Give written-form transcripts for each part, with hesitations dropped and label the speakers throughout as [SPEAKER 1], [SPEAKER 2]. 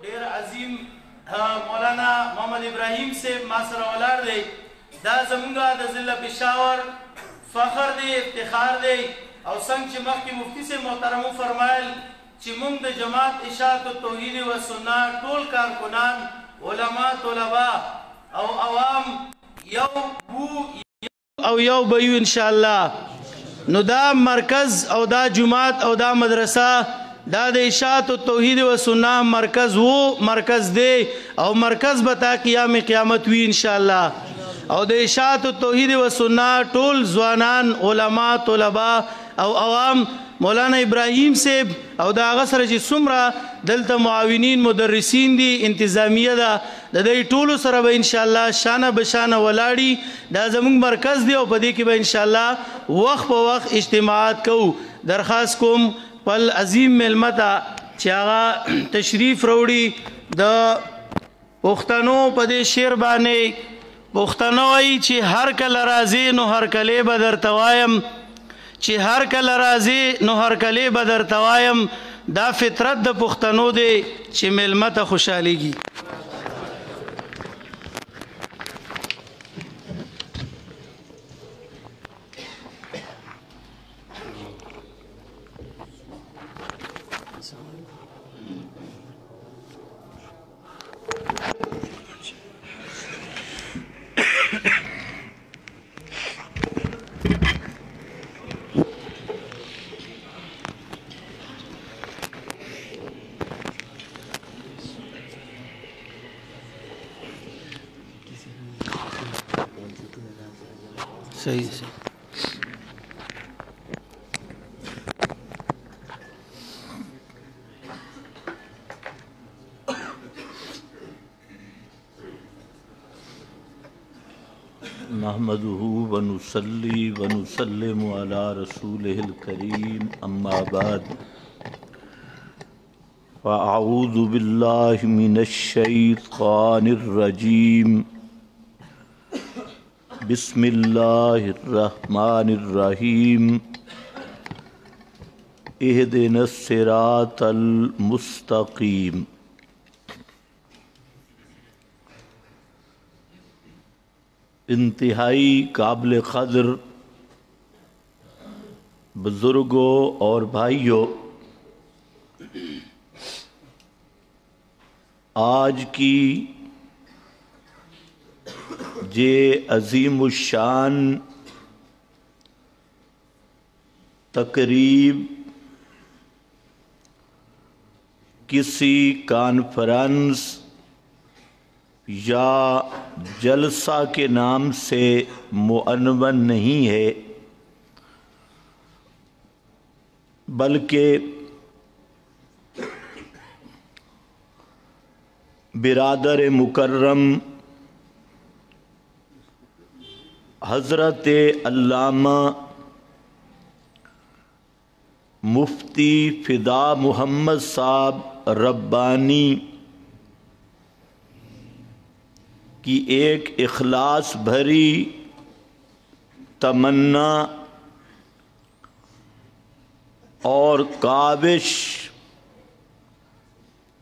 [SPEAKER 1] ډیر عظیم مولانا محمد ابراهیم سے ما سره ولاړ دی. دا زمونږ د ضلع پېښور فخر دی، افتخار دی. او څنګه چې مخکې مفتي صاحب محترمو فرمایل چې موږ د جماعت اشاعت التوحید و سنت ټول کارکنان، علما، طلبا او عوام یو بو او یو بیو انشاءالله. نو دا مرکز او دا جماعت او دا مدرسه دا د اشاعت التوحید و سنت مرکز مرکز دی او مرکز به تا قیام قیامت وی انشاءالله. او د اشاعت التوحید و سنت ټول ځوانان، علما، طلبا او عوام مولانا ابراهیم صاحب او دا هغه سره چې څومره دلته معاونین مدرسین دي، انتظامیه ده، د دې ټولو سره به انشاءالله شانه بشانه ولاړي. دا زموږ مرکز دی او په دې کې به انشاءالله وخت په وخت اجتماعات کوو. درخواست کوم خپل عظیم میلمه ته چې هغه تشریف راوړي. د پښتنو په دې شعر باندې پښتنو وایي چې هر کله راځې نو هر کلی به درته وایم، چې هر کله راځې نو هر کلی به درته وایم. دا فطرت د پښتنو دی چې میلمه ته خوشحالیږي. صحیح سے
[SPEAKER 2] نحمده ونصلي ونسلم على رسوله الكريم اما بعد فاعوذ بالله من الشيطان الرجيم بسم الله الرحمن الرحيم اهدنا الصراط المستقيم. انتہائی قابل قدر بزرگوں اور بھائیوں، آج کی یہ عظیم الشان تقریب کسی کانفرنس یا جلسہ کے نام سے معنون نہیں ہے، بلکہ برادر مکرم حضرت علامہ مفتی فدا محمد صاحب ربانی کی ایک اخلاص بھری تمنا اور کاوش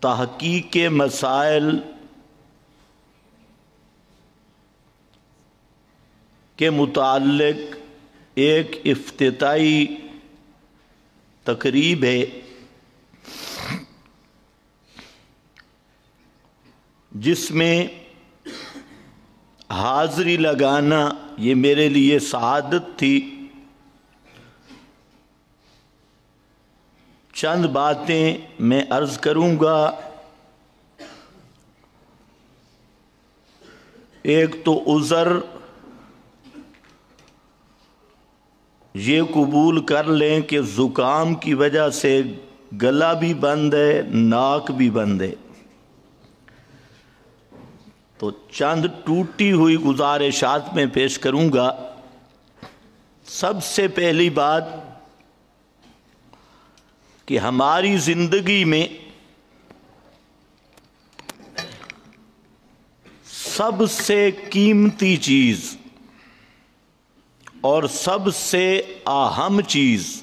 [SPEAKER 2] تحقیق کے مسائل کے متعلق ایک افتتاحی تقریب ہے، جس میں حاضری لگانا یہ میرے لیے سعادت تھی. چند باتیں میں عرض کروں گا. ایک تو عذر یہ قبول کر لیں کہ زکام کی وجہ سے گلا بھی بند ہے، ناک بھی بند ہے، تو چند ٹوٹی ہوئی گزارشات میں پیش کروں گا. سب سے پہلی بات کہ ہماری زندگی میں سب سے قیمتی چیز اور سب سے اہم چیز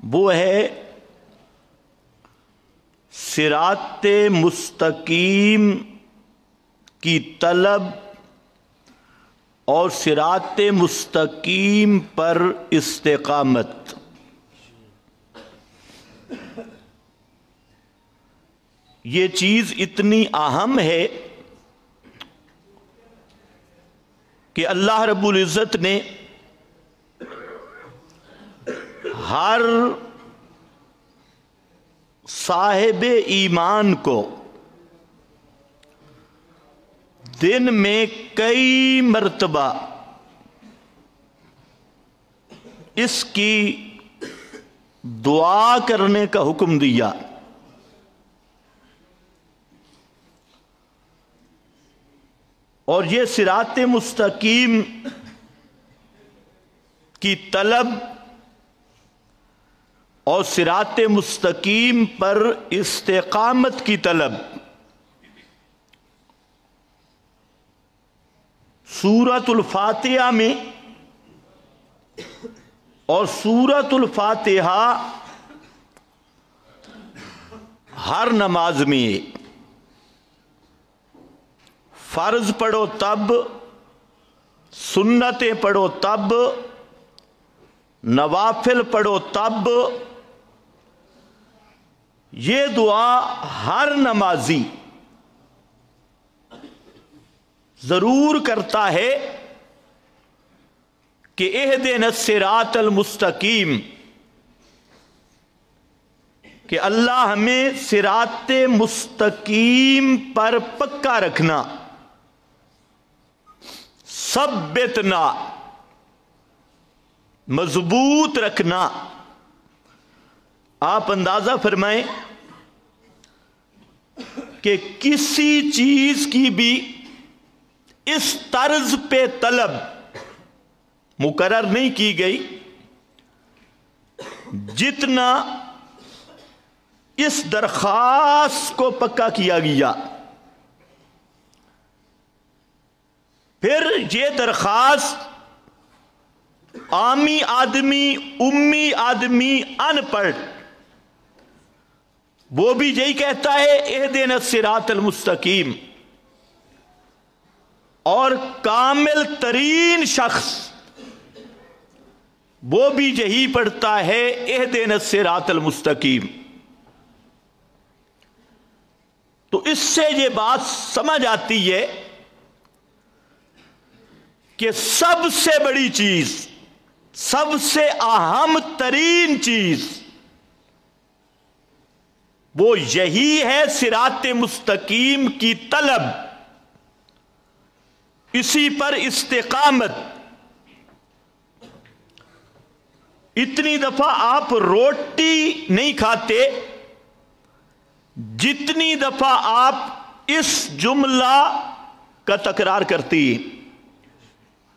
[SPEAKER 2] وہ ہے صراط مستقیم کی طلب اور صراط مستقیم پر استقامت۔ یہ چیز اتنی اہم ہے کہ اللہ رب العزت نے ہر صاحب ایمان کو دن میں کئی مرتبہ اس کی دعا کرنے کا حکم دیا۔ اور یہ صراط مستقیم کی طلب اور صراط مستقیم پر استقامت کی طلب سورۃ الفاتحہ میں اور سورۃ الفاتحہ ہر نماز میں فرض پڑھو تب، سنتیں پڑھو تب، نوافل پڑھو تب، یہ دعا ہر نمازی ضرور کرتا ہے کہ اہدنا الصراط المستقیم، کہ اللہ ہمیں صراط مستقیم پر پکا رکھنا، ثبتنا، مضبوط رکھنا۔ آپ اندازہ فرمائیں کہ کسی چیز کی بھی اس طرز پہ طلب مقرر نہیں کی گئی جتنا اس درخواست کو پکا کیا گیا۔ پھر یہ درخواست عامی آدمی، امی آدمی، ان پڑھ وہ بھی یہی کہتا ہے اہدنا الصراط المستقیم، اور کامل ترین شخص وہ بھی یہی پڑھتا ہے اہدنا الصراط المستقیم۔ تو اس سے یہ بات سمجھ آتی ہے کہ سب سے بڑی چیز، سب سے اہم ترین چیز وہ یہی ہے صراط مستقیم کی طلب، اسی پر استقامت۔ اتنی دفعہ آپ روٹی نہیں کھاتے جتنی دفعہ آپ اس جملہ کا تکرار کرتی ہیں،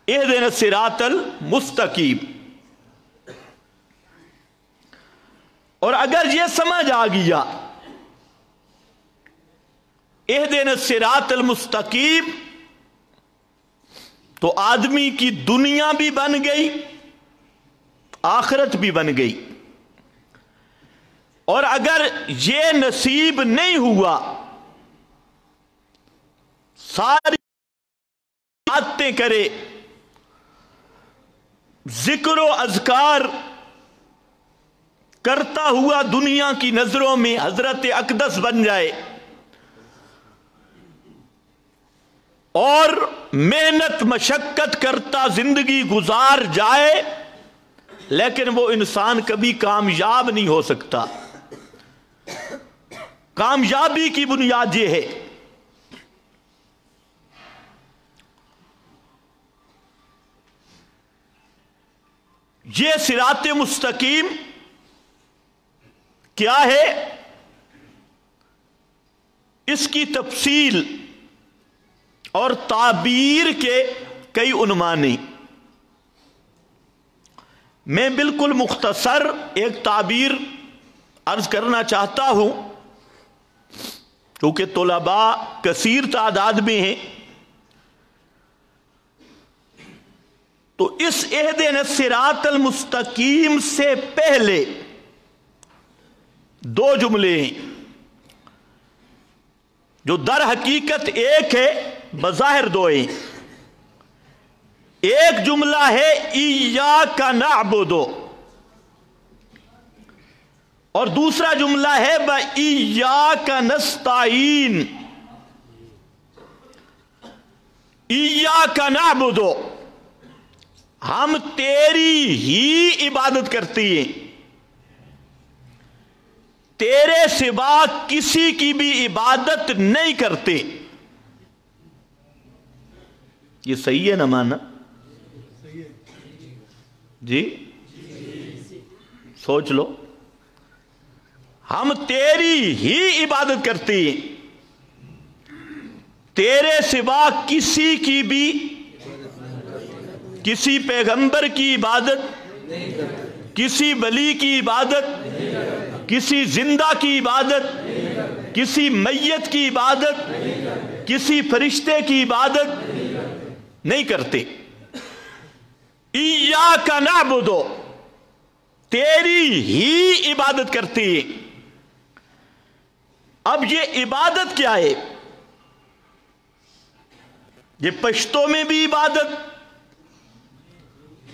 [SPEAKER 2] اہدنا الصراط المستقیم۔ اور اگر یہ سمجھ آ گیا اہدنا الصراط المستقیم تو آدمی کی دنیا بھی بن گئی، آخرت بھی بن گئی۔ اور اگر یہ نصیب نہیں ہوا، ساری باتیں کرے، ذکر و اذکار کرتا ہوا دنیا کی نظروں میں حضرت اقدس بن جائے، اور محنت مشقت کرتا زندگی گزار جائے، لیکن وہ انسان کبھی کامیاب نہیں ہو سکتا۔ کامیابی کی بنیاد یہ ہے یہ صراط مستقیم کیا ہے، اس کی تفصیل اور تعبیر کے کئی عنوان ہیں۔ میں بالکل مختصر ایک تعبیر عرض کرنا چاہتا ہوں، کیونکہ طلباء کثیر تعداد میں ہیں۔ تو اس اہدنا الصراط المستقیم سے پہلے دو جملے ہیں جو در حقیقت ایک ہے، بظاہر دو ہیں۔ ایک جملہ ہے ایاک نعبد، اور دوسرا جملہ ہے وَإِيَّاكَ نَسْتَعِينُ۔ ایاک نعبد، ہم تیری ہی عبادت کرتے ہیں، تیرے سوا کسی کی بھی عبادت نہیں کرتے۔ یہ صحیح ہے نا مانا؟ جی سوچ لو، ہم تیری ہی عبادت کرتے ہیں، تیرے سوا کسی کی بھی، کسی پیغمبر کی عبادت، کسی ولی کی عبادت، کسی زندہ کی عبادت، کسی میت کی عبادت، کسی فرشتے کی عبادت نہیں کرتے۔ ایاک نعبد، تیری ہی عبادت کرتے ہیں۔ اب یہ عبادت کیا ہے؟ یہ پشتو میں بھی عبادت،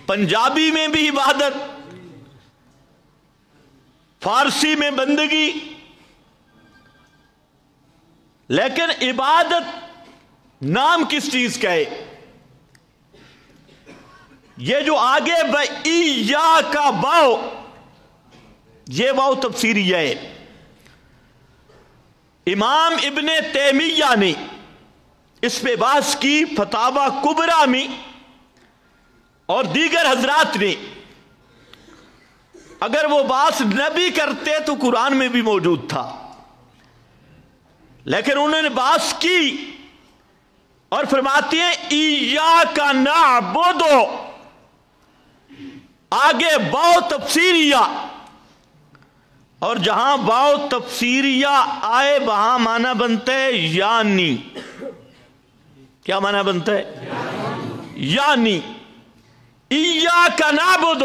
[SPEAKER 2] پنجابی میں بھی عبادت، فارسی میں بندگی، لیکن عبادت نام کس چیز کا ہے؟ یہ جو آگے وَإِيَّاكَ واو، یہ واو تفسیریہ ہے۔ امام ابن تیمیہ نے اس پہ بحث کی فتاوی کبریٰ میں، اور دیگر حضرات نے۔ اگر وہ بات نہ بھی کرتے تو قرآن میں بھی موجود تھا، لیکن انہوں نے بحث کی اور فرماتے ہیں ایاک نعبد، آگے واو تفسیریہ، اور جہاں واو تفسیریہ آئے وہاں معنی بنتا ہے یعنی۔ کیا معنی بنتا ہے؟ یعنی ایاک نعبد،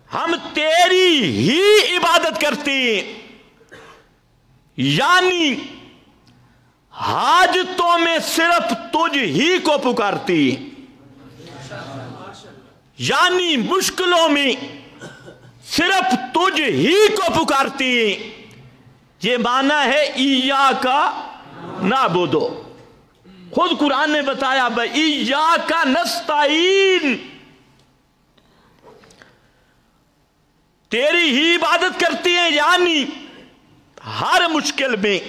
[SPEAKER 2] ہم تیری ہی عبادت کرتے ہیں، یعنی حاجتوں میں صرف تجھ ہی کو پکارتے ہیں، یعنی مشکلوں میں صرف تجھ ہی کو پکارتے ہیں۔ یہ معنی ہے ایاک نعبد۔ خود قرآن نے بتایا وَإِيَّاكَ نَسْتَعِينُ، تیری ہی عبادت کرتی ہیں، یعنی ہر مشکل میں،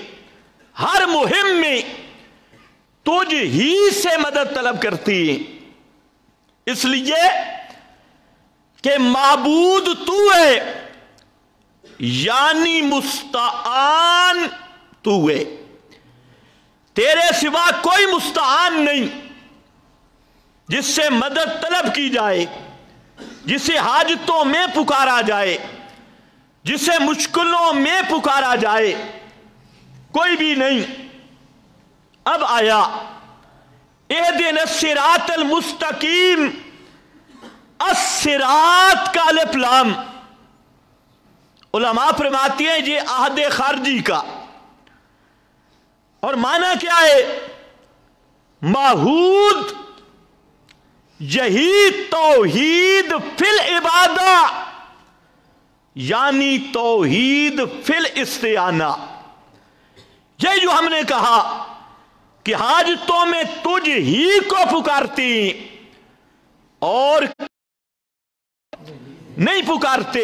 [SPEAKER 2] ہر مہم میں تجھ ہی سے مدد طلب کرتی ہیں، اس لیے کہ معبود تو ہے، یعنی مستعان تو ہے، تیرے سوا کوئی مستعان نہیں جس سے مدد طلب کی جائے، جسے حاجتوں میں پکارا جائے، جسے مشکلوں میں پکارا جائے، کوئی بھی نہیں۔ اب آیا اہدنا الصراط المستقیم، الصراط کا الف لام، علماء فرماتی ہیں یہ عہد خارجی کا، اور معنی کیا ہے؟ معہود، یہی توحید فی العبادہ، یعنی توحید فی الاستعانہ۔ یہ جو ہم نے کہا کہ حاجتوں میں تجھ ہی کو پکارتی اور نہیں پکارتے۔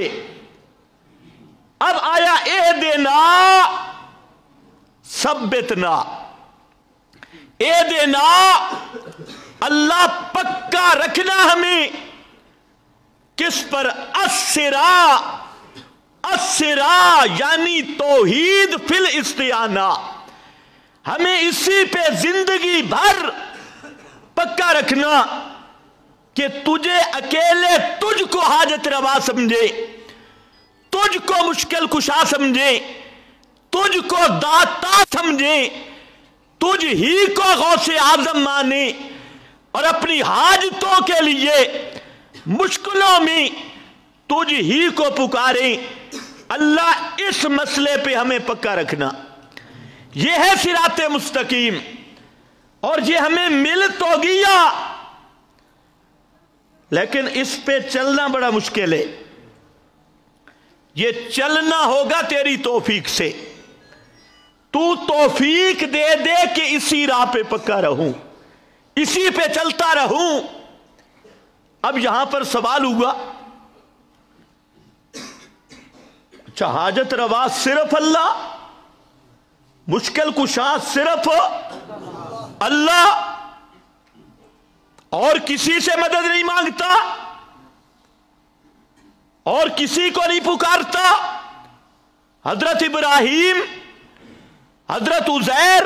[SPEAKER 2] اب آیا اہدنا ثبتنا، اہدنا اللہ پکا رکھنا ہمیں کس پر؟ الصراط، الصراط یعنی توحید فی الاستعانہ، ہمیں اسی پہ زندگی بھر پکا رکھنا کہ تجھے اکیلے، تجھ کو حاجت روا سمجھے، تجھ کو مشکل کشا سمجھے، تجھ کو داتا سمجھے، تجھ ہی کو غوث اعظم مانے، اور اپنی حاجتوں کے لیے مشکلوں میں تجھ ہی کو پکاریں، اللہ اس مسئلے پہ ہمیں پکا رکھنا، یہ ہے صراط مستقیم، اور یہ ہمیں مل تو گیا لیکن اس پہ چلنا بڑا مشکل ہے۔ یہ چلنا ہوگا تیری توفیق سے، تو توفیق دے دے کہ اسی راہ پہ پکا رہوں، اسی پہ چلتا رہوں۔ اب یہاں پر سوال ہوا، اچھا حاجت روا صرف اللہ، مشکل کشا صرف اللہ، اور کسی سے مدد نہیں مانگتا اور کسی کو نہیں پکارتا؟ حضرت ابراہیم، حضرت عزیر،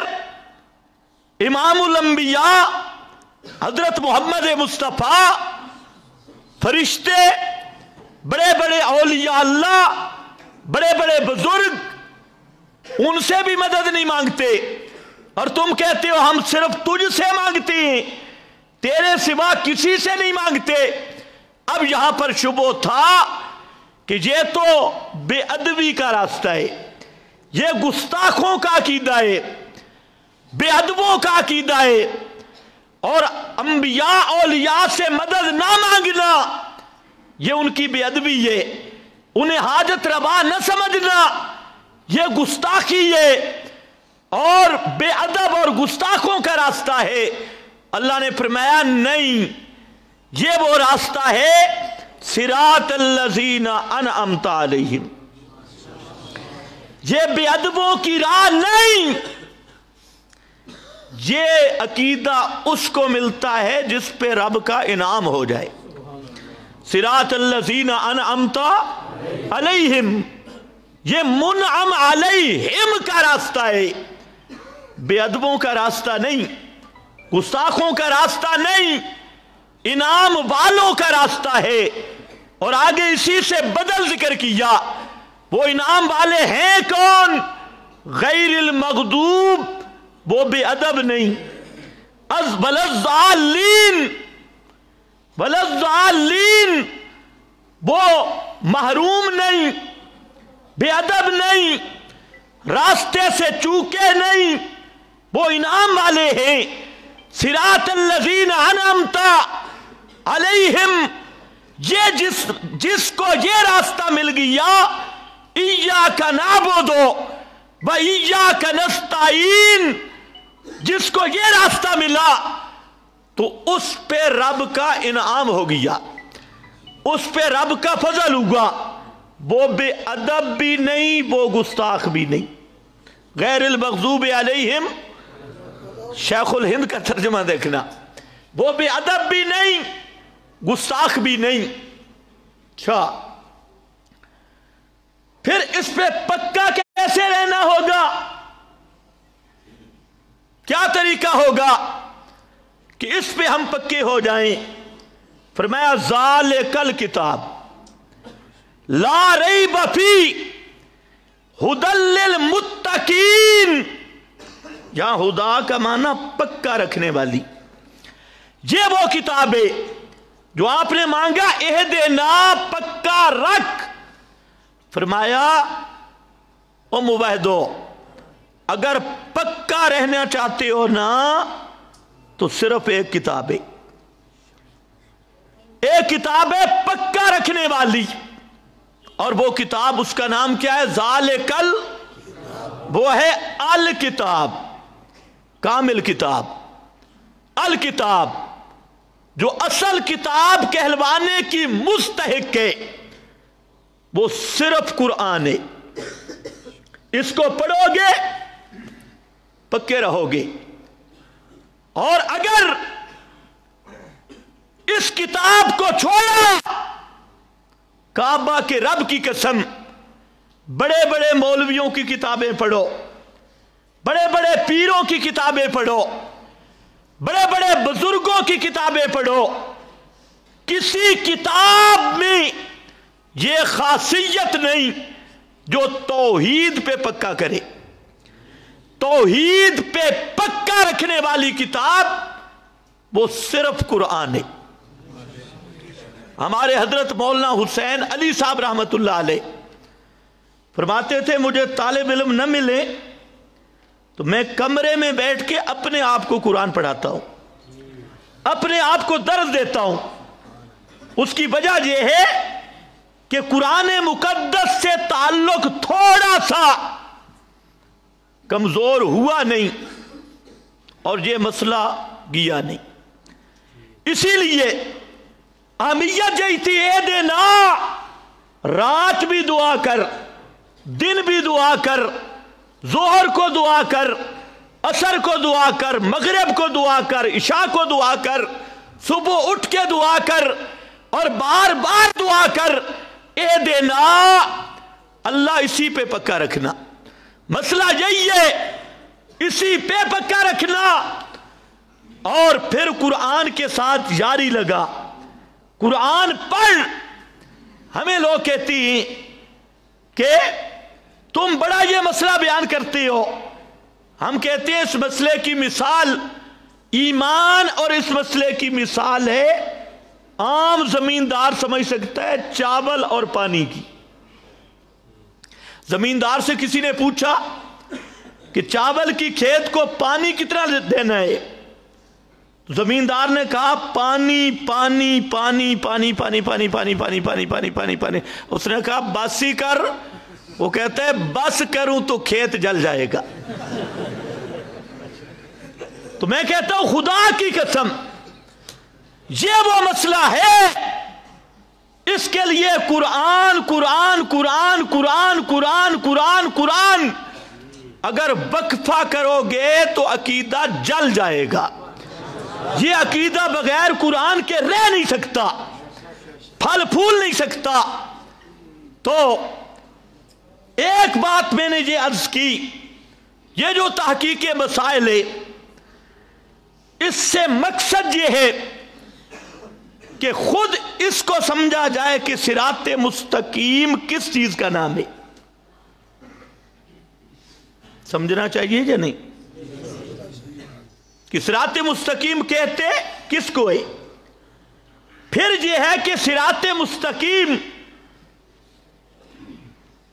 [SPEAKER 2] امام الانبیاء، حضرت محمد مصطفیٰ، فرشتے، بڑے بڑے اولیاء اللہ، بڑے بڑے بزرگ، ان سے بھی مدد نہیں مانگتے، اور تم کہتے ہو ہم صرف تجھ سے مانگتے ہیں، تیرے سوا کسی سے نہیں مانگتے۔ اب یہاں پر شبہ تھا کہ یہ تو بے ادبی کا راستہ ہے، یہ گستاخوں کا عقیدہ ہے، بے ادبوں کا عقیدہ ہے، اور انبیاء اولیاء سے مدد نہ مانگنا یہ ان کی بے ادبی ہے، انہیں حاجت روا نہ سمجھنا یہ گستاخی ہے اور بے ادب اور گستاخوں کا راستہ ہے۔ اللہ نے فرمایا نہیں، یہ وہ راستہ ہے صراط الذین انعمت علیہم، یہ بے ادبوں کی راہ نہیں۔ یہ عقیدہ اس کو ملتا ہے جس پہ رب کا انعام ہو جائے۔ صراط الذین انعمت علیہم، یہ منعم علیہم کا راستہ ہے، بے ادبوں کا راستہ نہیں، گستاخوں کا راستہ نہیں، انعام والوں کا راستہ ہے۔ اور آگے اسی سے بدل ذکر کیا، وہ انعام والے ہیں کون؟ غیر المغضوب، وہ بے ادب نہیں، وللضالین، وللضالین، وہ محروم نہیں، بے ادب نہیں، راستے سے چوکے نہیں، وہ انعام والے ہیں۔ صراط الذین انعمت علیہم، یہ جس کو یہ راستہ مل گیا، ایاک نعبد و ایاک نستعین، جس کو یہ راستہ ملا تو اس پہ رب کا انعام ہو گیا، اس پہ رب کا فضل ہوا، وہ بے ادب بھی نہیں، وہ گستاخ بھی نہیں۔ غیر المغضوب علیہم، شیخ الہند کا ترجمہ دیکھنا، وہ بے ادب بھی نہیں، گستاخ بھی نہیں۔ اچھا پھر اس پہ پکا کیسے رہنا ہوگا؟ کیا طریقہ ہوگا کہ اس پہ ہم پکے ہو جائیں؟ فرمایا ذالک الکتاب لا ریب فیہ ھدی للمتقین، یہاں ہدا کا معنی پکا رکھنے والی، یہ وہ کتاب ہے جو آپ نے مانگا اہدنا، پکا رکھ۔ فرمایا او موحدو، اگر پکا رہنا چاہتے ہو نا تو صرف ایک کتاب ہے، ایک کتاب ہے پکا رکھنے والی، اور وہ کتاب اس کا نام کیا ہے؟ ذالک، وہ ہے الکتاب، کامل کتاب، الکتاب جو اصل کتاب کہلوانے کی مستحق ہے، وہ صرف قرآن ہے۔ اس کو پڑھو گے پکے رہو گے، اور اگر اس کتاب کو چھوڑا، کعبہ کے رب کی قسم، بڑے بڑے مولویوں کی کتابیں پڑھو، بڑے بڑے پیروں کی کتابیں پڑھو، بڑے بڑے بزرگوں کی کتابیں پڑھو، کسی کتاب میں یہ خاصیت نہیں جو توحید پہ پکا کرے۔ توحید پہ پکا رکھنے والی کتاب وہ صرف قرآن ہے۔ ہمارے حضرت مولانا حسین علی صاحب رحمت اللہ علیہ فرماتے تھے مجھے طالب علم نہ ملے تو میں کمرے میں بیٹھ کے اپنے آپ کو قرآن پڑھاتا ہوں, اپنے آپ کو درس دیتا ہوں. اس کی وجہ یہ ہے کہ قرآن مقدس سے تعلق تھوڑا سا کمزور ہوا نہیں اور یہ مسئلہ گیا نہیں. اسی لیے اہمیت یہ تھی اے دینا, رات بھی دعا کر, دن بھی دعا کر, ظہر کو دعا کر, عصر کو دعا کر, مغرب کو دعا کر, عشاء کو دعا کر, صبح اٹھ کے دعا کر اور بار بار دعا کر. اے دینا, اللہ اسی پہ پکا رکھنا. مسئلہ یہی ہے, اسی پہ پکا رکھنا. اور پھر قرآن کے ساتھ جاری لگا, قرآن پڑھ. ہمیں لوگ کہتی ہیں کہ تم بڑا یہ مسئلہ بیان کرتے ہو. ہم کہتے ہیں اس مسئلے کی مثال ایمان اور اس مسئلے کی مثال ہے, عام زمیندار سمجھ سکتا ہے, چاول اور پانی کی. زمیندار سے کسی نے پوچھا کہ چاول کی کھیت کو پانی کتنا دینا ہے؟ زمیندار نے کہا پانی پانی پانی پانی پانی پانی پانی پانی پانی پانی پانی پانی. اس نے کہا بس ہی کر. وہ کہتا ہے بس کروں تو کھیت جل جائے گا. تو میں کہتا ہوں خدا کی قسم یہ وہ مسئلہ ہے, اس کے لیے قرآن قرآن قرآن قرآن قرآن قرآن قرآن. اگر وقفہ کرو گے تو عقیدہ جل جائے گا. یہ عقیدہ بغیر قرآن کے رہ نہیں سکتا, پھل پھول نہیں سکتا. تو ایک بات میں نے یہ عرض کی, یہ جو تحقیق مسائل ہے اس سے مقصد یہ ہے کہ خود اس کو سمجھا جائے کہ صراط مستقیم کس چیز کا نام ہے. سمجھنا چاہیے یا نہیں کہ صراط مستقیم کہتے کس کو ہے. پھر یہ ہے کہ صراط مستقیم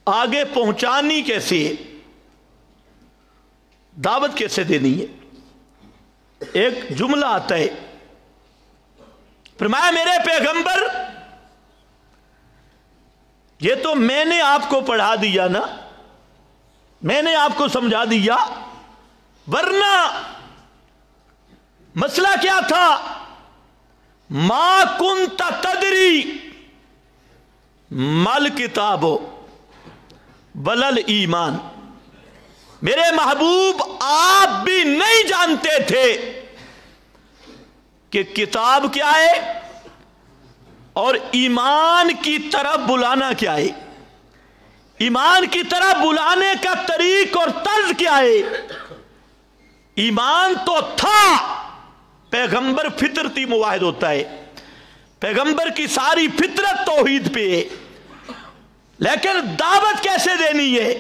[SPEAKER 2] آگے پہنچانی کیسے ہے, دعوت کیسے دینی ہے. ایک جملہ آتا ہے, فرمایا میرے پیغمبر یہ تو میں نے آپ کو پڑھا دیا نا, میں نے آپ کو سمجھا دیا, ورنہ مسئلہ کیا تھا؟ ما کنت تدری مل کتاب ولل ایمان. میرے محبوب آپ بھی نہیں جانتے تھے کہ کتاب کیا ہے اور ایمان کی طرف بلانا کیا ہے, ایمان کی طرف بلانے کا طریق اور طرز کیا ہے. ایمان تو تھا, پیغمبر فطرتی موحد ہوتا ہے, پیغمبر کی ساری فطرت توحید پہ ہے, لیکن دعوت کیسے دینی ہے؟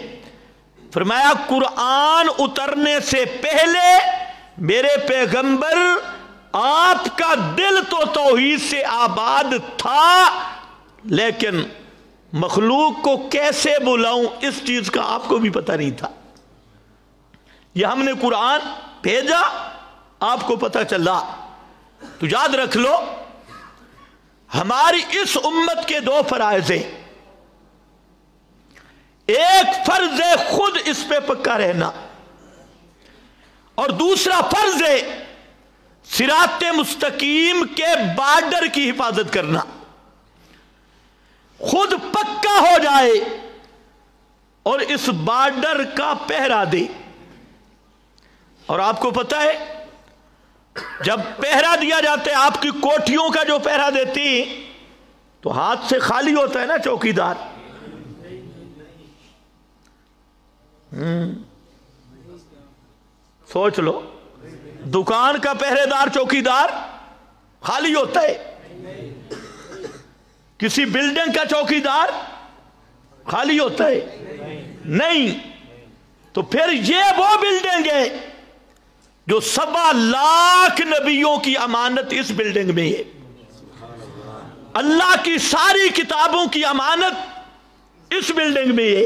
[SPEAKER 2] فرمایا قرآن اترنے سے پہلے میرے پیغمبر آپ کا دل تو توحید سے آباد تھا, لیکن مخلوق کو کیسے بلاؤں اس چیز کا آپ کو بھی پتہ نہیں تھا. یہ ہم نے قرآن بھیجا, آپ کو پتہ چلا. تو یاد رکھ لو ہماری اس امت کے دو فرائض ہیں. ایک فرض ہے خود اس پہ پکا رہنا, اور دوسرا فرض ہے صراط مستقیم کے بارڈر کی حفاظت کرنا. خود پکا ہو جائے اور اس بارڈر کا پہرا دے. اور آپ کو پتہ ہے جب پہرا دیا جاتا ہے, آپ کی کوٹھیوں کا جو پہرا دیتی تو ہاتھ سے خالی ہوتا ہے نا چوکیدار. سوچ لو, دکان کا پہرے دار چوکیدار خالی ہوتا ہے, کسی بلڈنگ کا چوکیدار خالی ہوتا ہے نہیں. تو پھر یہ وہ بلڈنگ ہے جو 1.25 لاکھ نبیوں کی امانت اس بلڈنگ میں ہے, اللہ کی ساری کتابوں کی امانت اس بلڈنگ میں ہے.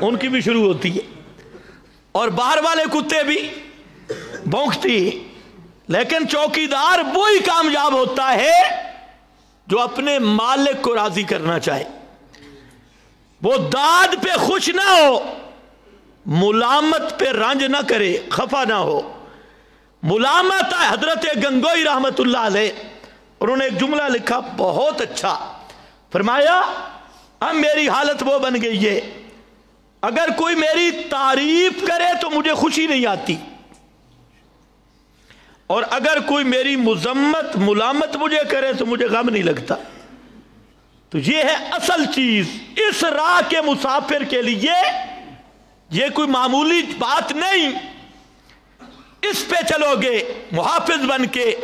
[SPEAKER 2] ان کی بھی شروع ہوتی ہے، اور باہر والے کتے بھی بھونکتی ہے، لیکن چوکیدار وہی کامیاب ہوتا ہے جو اپنے مالک کو راضی کرنا چاہے، وہ داد پہ خوش نہ ہو، ملامت پہ رنج نہ کرے، خفا نہ ہو۔ ملامت ہے حضرت گنگوئی رحمت اللہ علیہ، انہوں نے ایک جملہ لکھا بہت اچھا، فرمایا اب میری حالت وہ بن گئی ہے، اگر کوئی میری تعریف کرے تو مجھے خوشی نہیں آتی، اور اگر کوئی میری مذمت ملامت مجھے کرے تو مجھے غم نہیں لگتا۔ تو یہ ہے اصل چیز۔ اس راہ کے مسافر کے لیے یہ کوئی معمولی بات نہیں، اس پہ چلو گے محافظ بن کے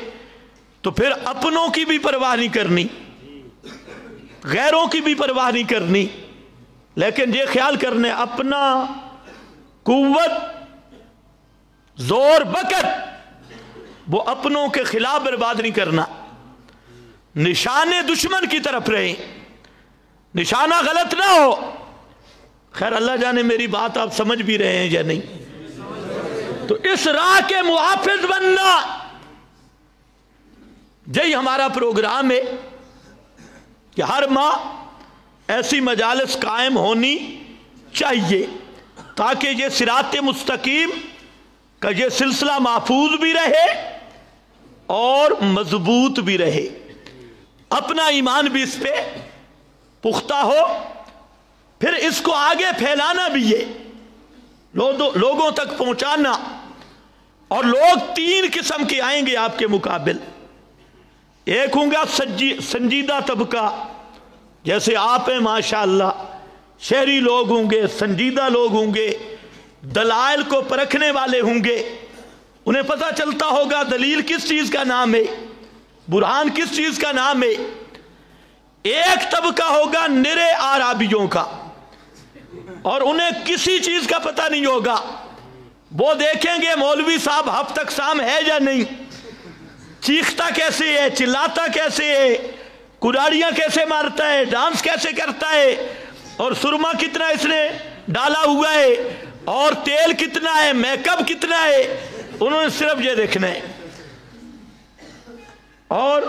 [SPEAKER 2] تو پھر اپنوں کی بھی پرواہ نہیں کرنی، غیروں کی بھی پرواہ نہیں کرنی، لیکن یہ خیال کرنے اپنا قوت زور بکت وہ اپنوں کے خلاف برباد نہیں کرنا، نشانے دشمن کی طرف رہیں، نشانہ غلط نہ ہو۔ خیر اللہ جانے میری بات آپ سمجھ بھی رہے ہیں یا نہیں؟ تو اس راہ کے محافظ بننا یہی ہمارا پروگرام ہے کہ ہر ماہ ایسی مجالس قائم ہونی چاہیے تاکہ یہ صراط مستقیم کا یہ سلسلہ محفوظ بھی رہے اور مضبوط بھی رہے، اپنا ایمان بھی اس پہ پختہ ہو، پھر اس کو آگے پھیلانا بھی ہے، لوگوں تک پہنچانا۔ اور لوگ تین قسم کے آئیں گے آپ کے مقابل، ایک ہوں گا سنجیدہ طبقہ، جیسے آپ ہیں ماشاءاللہ، شہری لوگ ہوں گے، سنجیدہ لوگ ہوں گے، دلائل کو پرکھنے والے ہوں گے، انہیں پتہ چلتا ہوگا دلیل کس چیز کا نام ہے، برہان کس چیز کا نام ہے۔ ایک طبقہ ہوگا نرے آرابیوں کا، اور انہیں کسی چیز کا پتہ نہیں ہوگا، وہ دیکھیں گے مولوی صاحب ہفت اقسام ہے یا نہیں، چیختا کیسے ہے، چلاتا کیسے ہے، کراڑیاں کیسے مارتا ہے، ڈانس کیسے کرتا ہے، اور سرما کتنا اس نے ڈالا ہوا ہے، اور تیل کتنا ہے، میک اپ کتنا ہے، انہوں نے صرف یہ دیکھنا ہے۔ اور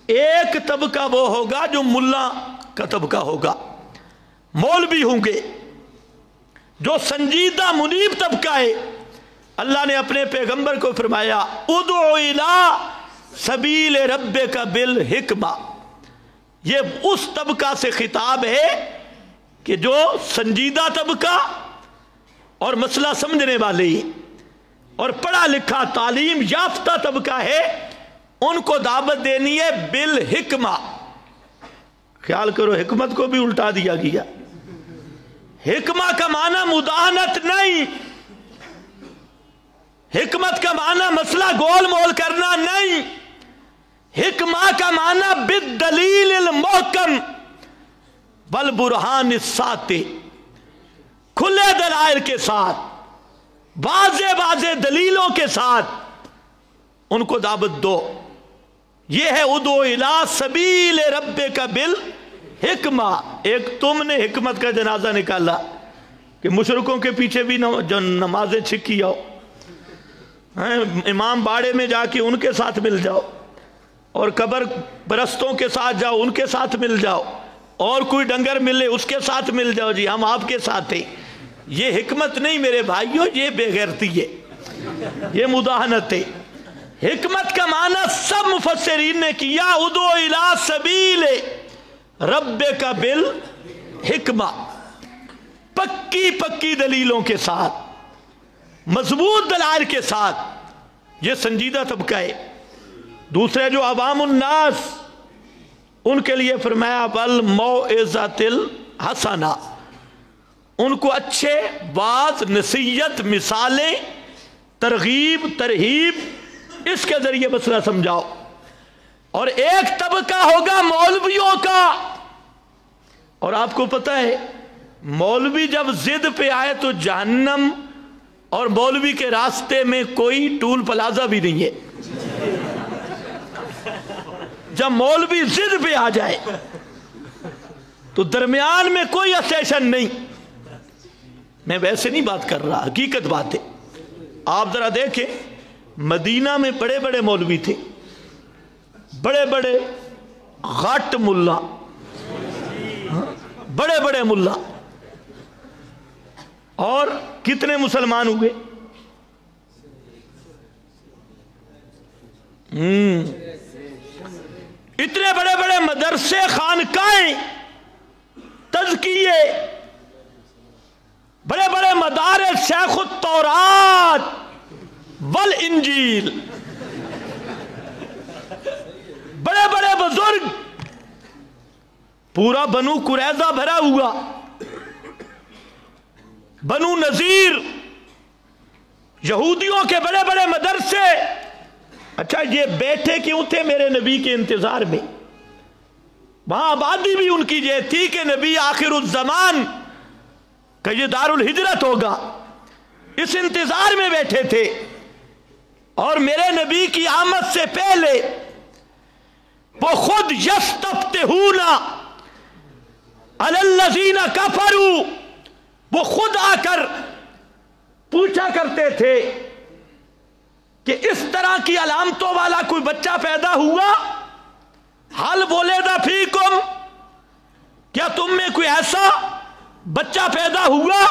[SPEAKER 2] ایک طبقہ وہ ہوگا جو ملا کا طبقہ ہوگا، مولوی ہوں گے، جو سنجیدہ منیب طبقہ ہے۔ اللہ نے اپنے پیغمبر کو فرمایا ادعو الی سبیل ربک بالحکمہ، یہ اس طبقہ سے خطاب ہے کہ جو سنجیدہ طبقہ اور مسئلہ سمجھنے والے اور پڑھا لکھا تعلیم یافتہ طبقہ ہے، ان کو دعوت دینی ہے بالحکمہ۔ خیال کرو حکمت کو بھی الٹا دیا گیا، حکمہ کا معنی مداہنت نہیں، حکمت کا معنی مسئلہ گول مول کرنا نہیں، حکمہ کا معنی بالدلیل المحکم والبرہان الساطع، کھلے دلائل کے ساتھ، واضح دلیلوں کے ساتھ ان کو دعوت دو۔ یہ ہے ادعو الی سبیل ربک بالحکمہ۔ ایک تم نے حکمت کا جنازہ نکالا کہ مشرکوں کے پیچھے بھی جو نمازیں چھکی آؤ، امام باڑے میں جا کے ان کے ساتھ مل جاؤ، اور قبر پرستوں کے ساتھ جاؤ، ان کے ساتھ مل جاؤ، اور کوئی ڈنگر ملے اس کے ساتھ مل جاؤ، جی ہم آپ کے ساتھ ہیں۔ یہ حکمت نہیں میرے بھائیوں، یہ بے غیرتی ہے، یہ مداہنت ہے۔ حکمت کا معنی سب مفسرین نے کیا ادعو الی سبیل ربک بالحکمہ، پکی دلیلوں کے ساتھ، مضبوط دلائل کے ساتھ، یہ سنجیدہ طبقہ ہے۔ دوسرے جو عوام الناس، ان کے لیے فرمایا بالموعظۃ الحسنہ، ان کو اچھے بات، نصیحت، مثالیں، ترغیب ترہیب، اس کے ذریعے مسئلہ سمجھاؤ۔ اور ایک طبقہ ہوگا مولویوں کا، اور آپ کو پتہ ہے مولوی جب ضد پہ آئے تو جہنم اور مولوی کے راستے میں کوئی ٹول پلازہ بھی نہیں ہے۔ جب مولوی ضد پہ آ جائے تو درمیان میں کوئی اسٹیشن نہیں، میں ویسے نہیں بات کر رہا، حقیقت بات ہے۔ آپ ذرا دیکھیں مدینہ میں بڑے بڑے مولوی تھے، بڑے بڑے غٹ ملا، بڑے بڑے ملا، اور کتنے مسلمان ہوئے؟ اتنے بڑے بڑے مدرسے، خانقاہیں، تزکیے، بڑے بڑے مدارس، شیخ التورات والانجیل، بڑے بڑے بزرگ، پورا بنو قریظہ بھرا ہوا، بنو نذیر، یہودیوں کے بڑے بڑے مدرسے۔ اچھا یہ بیٹھے کیوں تھے میرے نبی کے انتظار میں؟ وہاں آبادی بھی ان کی یہ تھی کہ نبی آخر الزمان کہ یہ دار الہجرت ہوگا، اس انتظار میں بیٹھے تھے۔ اور میرے نبی کی آمد سے پہلے وہ خود یستفتحون علی الذین کفروا، وہ خود آ کر پوچھا کرتے تھے کہ اس طرح کی علامتوں والا کوئی بچہ پیدا ہوا؟ حل ولد فیکم، کیا تم میں کوئی ایسا بچہ پیدا ہوا؟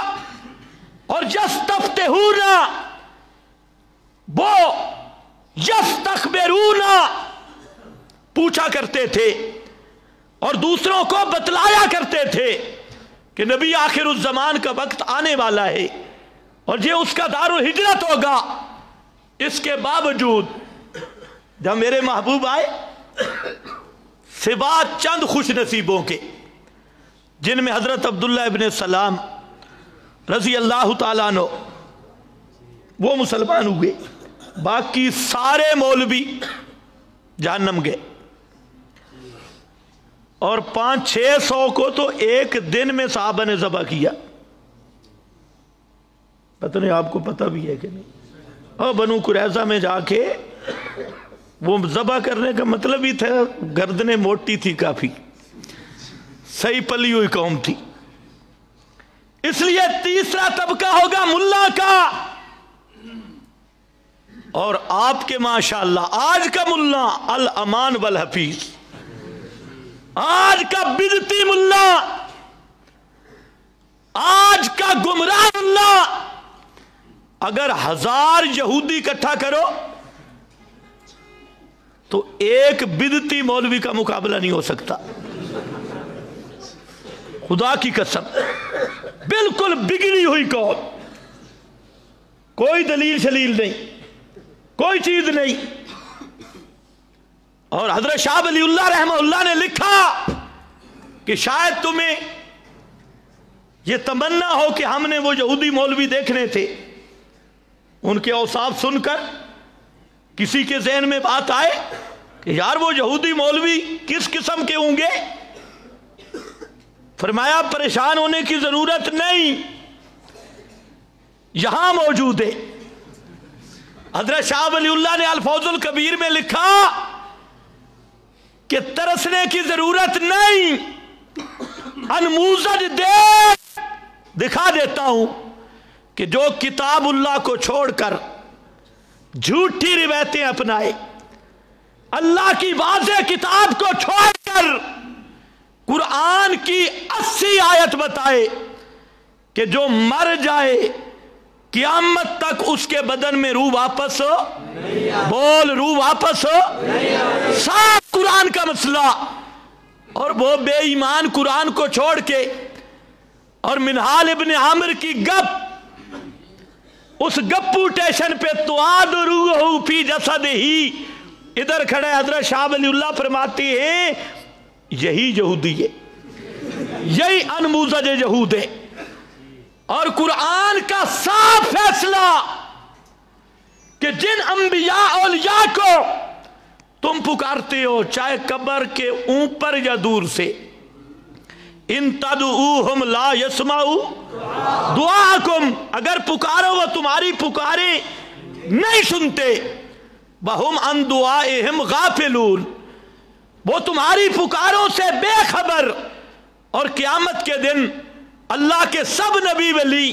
[SPEAKER 2] اور یستفتحون، وہ یستخبرون، پوچھا کرتے تھے اور دوسروں کو بتلایا کرتے تھے کہ نبی آخر الزمان کا وقت آنے والا ہے اور یہ اس کا دار الہجرت ہوگا۔ اس کے باوجود جب میرے محبوب آئے، سوا چند خوش نصیبوں کے جن میں حضرت عبداللہ ابن سلام رضی اللہ تعالیٰ عنہ وہ مسلمان ہوئے، باقی سارے مولوی جہنم گئے، اور 500-600 کو تو ایک دن میں صحابہ نے ذبح کیا۔ پتہ نہیں آپ کو پتہ بھی ہے کہ نہیں؟ اور بنو قریظہ میں جا کے وہ ذبح کرنے کا مطلب ہی تھا، گردنیں موٹی تھی، کافی صحیح پلی ہوئی قوم تھی۔ اس لیے تیسرا طبقہ ہوگا ملا کا، اور آپ کے ماشاءاللہ آج کا ملا الامان والحفیظ، آج کا بدعتی ملا، آج کا گمراہ ملا، اگر 1000 یہودی اکٹھا کرو تو ایک بدعتی مولوی کا مقابلہ نہیں ہو سکتا، خدا کی قسم۔ بالکل بگڑی ہوئی قوم، کوئی دلیل شلیل نہیں، کوئی چیز نہیں۔ اور حضرت شاہ ولی اللہ رحمہ اللہ نے لکھا کہ شاید تمہیں یہ تمنا ہو کہ ہم نے وہ یہودی مولوی دیکھنے تھے، ان کے اوصاف سن کر کسی کے ذہن میں بات آئے کہ یار وہ یہودی مولوی کس قسم کے ہوں گے؟ فرمایا پریشان ہونے کی ضرورت نہیں، یہاں موجود ہے۔ حضرت شاہ ولی اللہ نے الفوز الکبیر میں لکھا کہ ترسنے کی ضرورت نہیں، انموذج دکھا دیتا ہوں کہ جو کتاب اللہ کو چھوڑ کر جھوٹی روایتیں اپنائے، اللہ کی واضح کتاب کو چھوڑ کر قرآن کی 80 آیت بتائے کہ جو مر جائے قیامت تک اس کے بدن میں روح واپس ہو، بول روح واپس ہو، صاف قرآن کا مسئلہ۔ اور وہ بے ایمان قرآن کو چھوڑ کے اور منہال ابن عامر کی گپ، اس گپو ٹیشن پہ تواد روح فی جسد ہی، ادھر کھڑے حضرت شاہ ولی اللہ فرماتی ہیں یہی یہودی ہے، یہی انموذج یہود ہے۔ اور قرآن کا صاف فیصلہ کہ جن انبیاء اولیاء کو تم پکارتے ہو، چاہے قبر کے اوپر یا دور سے، ان تدعوہم لا یسمعوا دعاءکم، اگر پکارو وہ تمہاری پکاریں نہیں سنتے، وہم عن دعائہم غافلون، وہ تمہاری پکاروں سے بے خبر۔ اور قیامت کے دن اللہ کے سب نبی ولی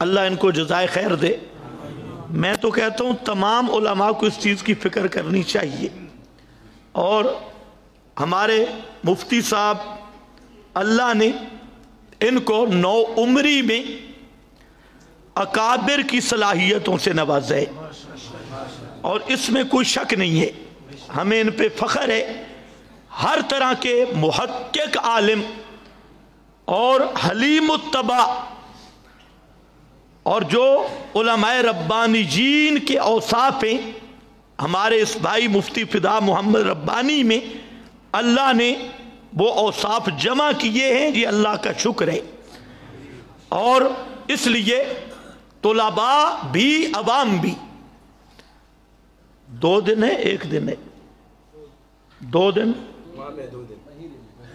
[SPEAKER 2] اللہ ان کو جزائے خیر دے۔ میں تو کہتا ہوں تمام علماء کو اس چیز کی فکر کرنی چاہیے، اور ہمارے مفتی صاحب اللہ نے ان کو نو عمری میں اکابر کی صلاحیتوں سے نوازا ہے، اور اس میں کوئی شک نہیں ہے، ہمیں ان پہ فخر ہے۔ ہر طرح کے محقق عالم اور حلیم الطبع اور جو علماء ربانی جین کے اوصاف ہیں، ہمارے اس بھائی مفتی فدا محمد ربانی میں اللہ نے وہ اوصاف جمع کیے ہیں، یہ اللہ کا شکر ہے۔ اور اس لیے طلباء بھی عوام بھی 2 دن ہے، 1 دن ہے، 2 دن،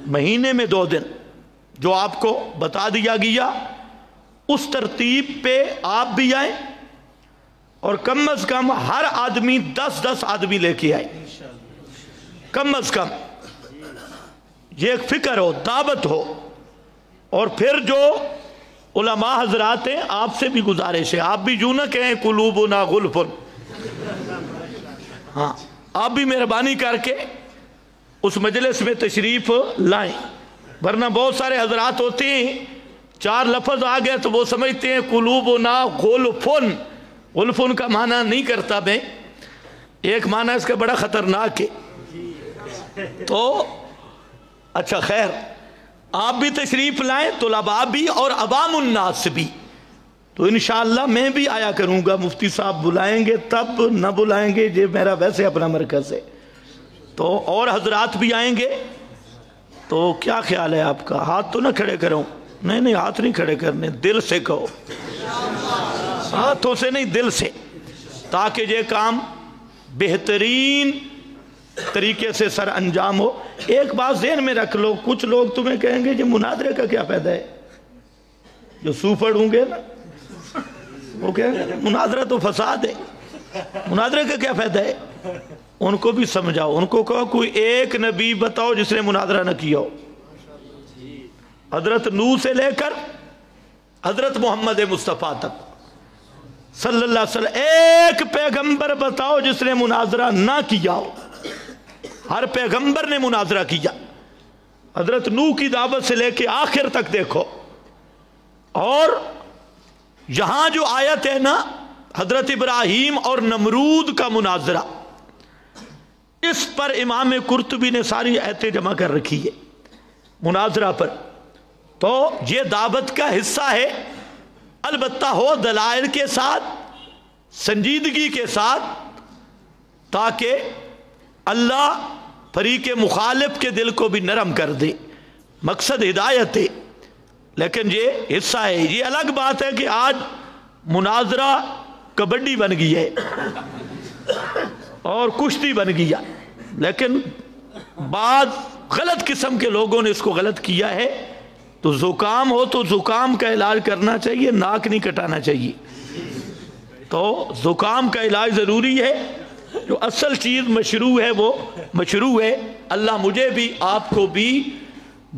[SPEAKER 2] مہینے میں 2 دن جو آپ کو بتا دیا گیا، اس ترتیب پہ آپ بھی آئیں، اور کم از کم ہر آدمی 10 آدمی لے کے آئے، کم از کم یہ ایک فکر ہو، دعوت ہو۔ اور پھر جو علماء حضرات ہیں، آپ سے بھی گزارش ہے، آپ بھی جو نہ کہیں قلوبنا غلفن، ہاں آپ بھی مہربانی کر کے اس مجلس میں تشریف لائیں، ورنہ بہت سارے حضرات ہوتے ہیں 4 لفظ آ گئے تو وہ سمجھتے ہیں قلوبنا غلفن۔ غلفن کا معنی نہیں کرتا میں، ایک معنی اس کا بڑا خطرناک ہے۔ تو اچھا خیر، آپ بھی تشریف لائیں، طلباء بھی اور عوام الناس بھی، تو انشاءاللہ میں بھی آیا کروں گا۔ مفتی صاحب بلائیں گے تب، نہ بلائیں گے یہ میرا ویسے اپنا مرکز ہے، تو اور حضرات بھی آئیں گے۔ تو کیا خیال ہے آپ کا؟ ہاتھ تو نہ کھڑے کروں؟ نہیں ہاتھ نہیں کھڑے کرنے، دل سے کہو، ہاتھوں سے نہیں، دل سے، تاکہ یہ کام بہترین طریقے سے سر انجام ہو۔ ایک بات ذہن میں رکھ لو، کچھ لوگ تمہیں کہیں گے یہ مناظرے کا کیا فائدہ ہے، جو سوپڑ ہوں گے نا وہ کہیں گے مناظرہ تو فساد ہے، مناظرے کا کیا فائدہ ہے۔ ان کو بھی سمجھاؤ، ان کو کہو کوئی ایک نبی بتاؤ جس نے مناظرہ نہ کیا ہو، حضرت نوح سے لے کر حضرت محمد مصطفیٰ تک صلی اللہ علیہ وسلم، ایک پیغمبر بتاؤ جس نے مناظرہ نہ کیا ہو۔ ہر پیغمبر نے مناظرہ کیا، حضرت نوح کی دعوت سے لے کے آخر تک دیکھو۔ اور یہاں جو آیت ہے نا حضرت ابراہیم اور نمرود کا مناظرہ، اس پر امام قرطبی نے ساری آیتیں جمع کر رکھی ہے مناظرہ پر۔ تو یہ دعوت کا حصہ ہے، البتہ ہو دلائل کے ساتھ، سنجیدگی کے ساتھ، تاکہ اللہ فریق مخالف کے دل کو بھی نرم کر دے۔ مقصد ہدایت ہے، لیکن یہ حصہ ہے۔ یہ الگ بات ہے کہ آج مناظرہ کبڈی بن گئی ہے اور کشتی بن گیا، لیکن بعض غلط قسم کے لوگوں نے اس کو غلط کیا ہے۔ تو زکام ہو تو زکام کا علاج کرنا چاہیے، ناک نہیں کٹانا چاہیے۔ تو زکام کا علاج ضروری ہے، جو اصل چیز مشروع ہے وہ مشروع ہے۔ اللہ مجھے بھی آپ کو بھی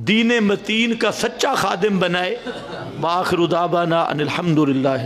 [SPEAKER 2] دین متین کا سچا خادم بنائے۔ وآخر دعوانا ان الحمدللہ۔